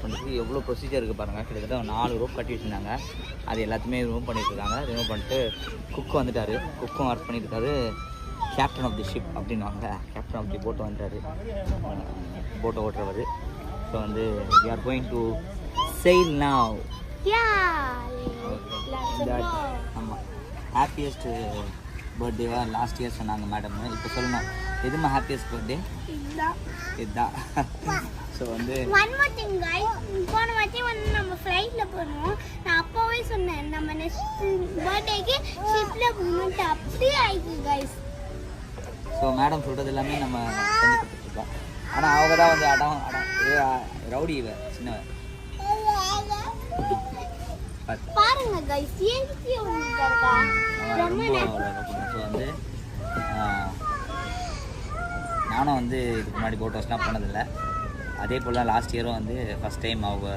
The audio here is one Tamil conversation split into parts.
பண்ணுறதுக்கு எவ்வளோ ப்ரொசீஜர் இருக்குது பாருங்கள். கிட்டத்தட்ட 4 ரோப் கட்டி வச்சுருந்தாங்க. அது எல்லாத்தையுமே ரிமூவ் பண்ணிட்டு இருக்காங்க. ரிமூவ் பண்ணிட்டு குக்கும் வந்துட்டார். குக்கும் ஒர்க் பண்ணிட்டு இருக்காரு. கேப்டன் ஆஃப் தி ஷிப் அப்படின்வாங்க. கேப்டன் ஆஃப் தி போட் வந்துட்டார், போட்டை ஓட்டுறவர். ஸோ வந்து we are going to sail now. ஆமாம், ஹாப்பியஸ்ட் பர்த்டேவா லாஸ்ட் இயர் சொன்னாங்க மேடம். இப்போ சொல்லணும், எதுமா ஹாப்பியஸ்ட் பர்த்டே? இதுதான். ஸோ வந்து போன வாட்டி வந்து நம்ம ஃப்ளைட்டில் போனோம். நான் அப்போவே சொன்னேன் நம்ம நெக்ஸ்ட் பர்த்டேக்கு ஷிப்பில் போகணுன்ட்டு. அப்படியே ஆயிடுச்சு கைஸ். ஸோ மேடம் சொல்கிறது எல்லாமே நம்ம செஞ்சு கொடுத்துட்ருக்கோம். ஆனால் அவங்க தான் வந்து ரவுடி இவ சின்னவ பாருங்க கைஸ். ஸோ வந்து நானும் வந்து இதுக்கு முன்னாடி போட் ஹவுஸ்லாம் போனதில்லை. அதே போல் லாஸ்ட் இயரும் வந்து ஃபஸ்ட் டைம் அவங்க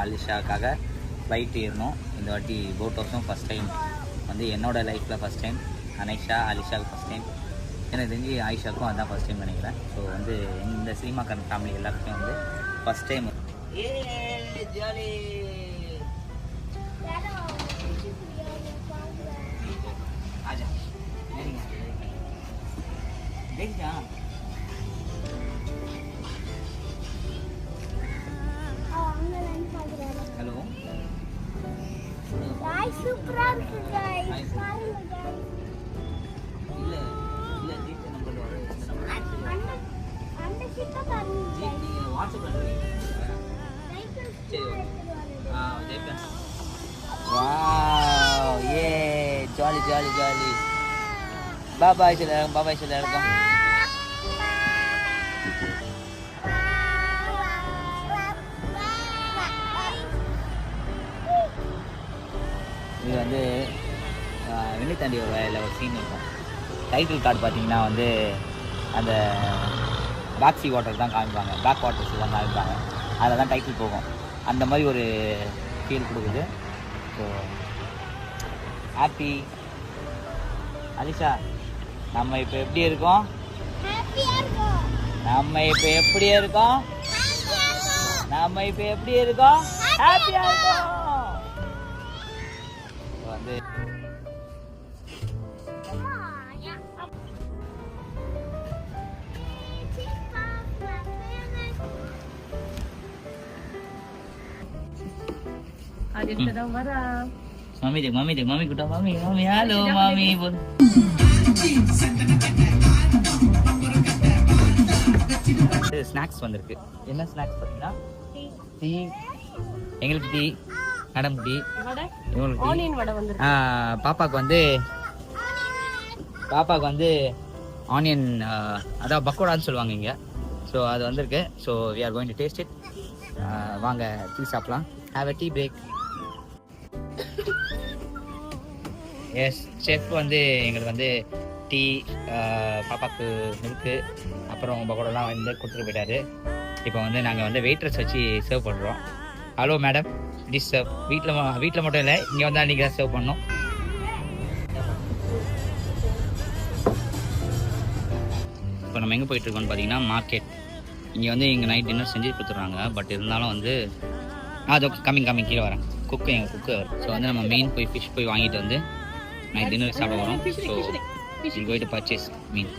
ஆலிஷாக்காக ஃப்ளைட் ஏறணும். இந்த வாட்டி போட் ஹவுஸும் ஃபஸ்ட் டைம் வந்து என்னோடய லைஃப்பில் ஃபஸ்ட் டைம். அனைஷா ஆலிஷாவுக்கு ஃபஸ்ட் டைம். எனக்கு தெரிஞ்சு ஆயிஷாவுக்கும் அதுதான் ஃபஸ்ட் டைம் நினைக்கிறேன். ஸோ வந்து இந்த சினிமாக்காரன் ஃபேமிலி எல்லாருக்குமே வந்து ஃபஸ்ட் டைம். ஜாலி. ஹலோ, சூப்பரா இருக்கு கைஸ். இல்ல இல்ல ஜிபே நம்பர்ல வர இந்த நம்பர் அந்த ஷிப்பை பாருங்க. நீங்க வாட்ஸ்அப்ல சரி. ஜிபே. வாவ், ஏ ஜாலி ஜாலி ஜாலி. பாய் சொல்ல இருக்கோம். இது வந்து விண்ணித்தாண்டி ஒரு சீன் இருக்கும். டைட்டில் கார்டு பார்த்தீங்கன்னா வந்து அந்த பேக் சி வாட்டர் தான் காமிப்பாங்க, பேக் வாட்டர்ஸ் தான் காமிப்பாங்க. அதில் தான் டைட்டில் போகும். அந்த மாதிரி ஒரு ஃபீல் கொடுக்குது. So happy. அலிஷா, நம்ம இப்போ எப்படி இருக்கோம்? நம்ம இப்போ எப்படி இருக்கோம்? ஹாப்பியாக இருக்கோம். வந்து मम्मी कुठं मम्मी हॅलो मम्मी बोल. ஸ்நாக்ஸ் வந்திருக்கு. என்ன ஸ்நாக்ஸ் பார்த்தீங்கன்னா டீ. எங்களுக்கு டீ, மேடம் டீ, இவங்களுக்கு ஆனியன் வடை வந்து. பாப்பாக்கு வந்து ஆனியன் அதான் பக்கோடான்னு சொல்லுவாங்க இங்கே. ஸோ அது வந்திருக்கு. So we are going to taste it. வாங்க டீ சாப்பிடலாம். Have a tea break. Yes, chef வந்து எங்களுக்கு வந்து டீ, பாப்பாவுக்கு மில்க்கு, அப்புறம் பக்கோடாலாம் வந்து கொடுத்துட்டு போயிட்டாரு. இப்போ வந்து நாங்கள் வந்து வெயிட்ரஸ் வச்சு சர்வ் பண்ணுறோம். Hello madam, dish serve. வீட்டில் மட்டும் இல்லை, இங்கே வந்தால் நீங்கள் தான் சர்வ் பண்ணணும். இப்போ நம்ம எங்கே போயிட்டுருக்கோம்னு பார்த்தீங்கன்னா மார்க்கெட். இங்கே வந்து எங்கள் நைட் டின்னர் செஞ்சு கொடுத்துட்றாங்க. பட் இருந்தாலும் வந்து அது கம்மிங் கீழே வரேன். எங்கள் குக்கு. ஸோ வந்து நம்ம மெயின் போய் ஃபிஷ் போய் வாங்கிட்டு வந்து நைட் டின்னர் சாப்பிட வரோம். So will go to purchase mean.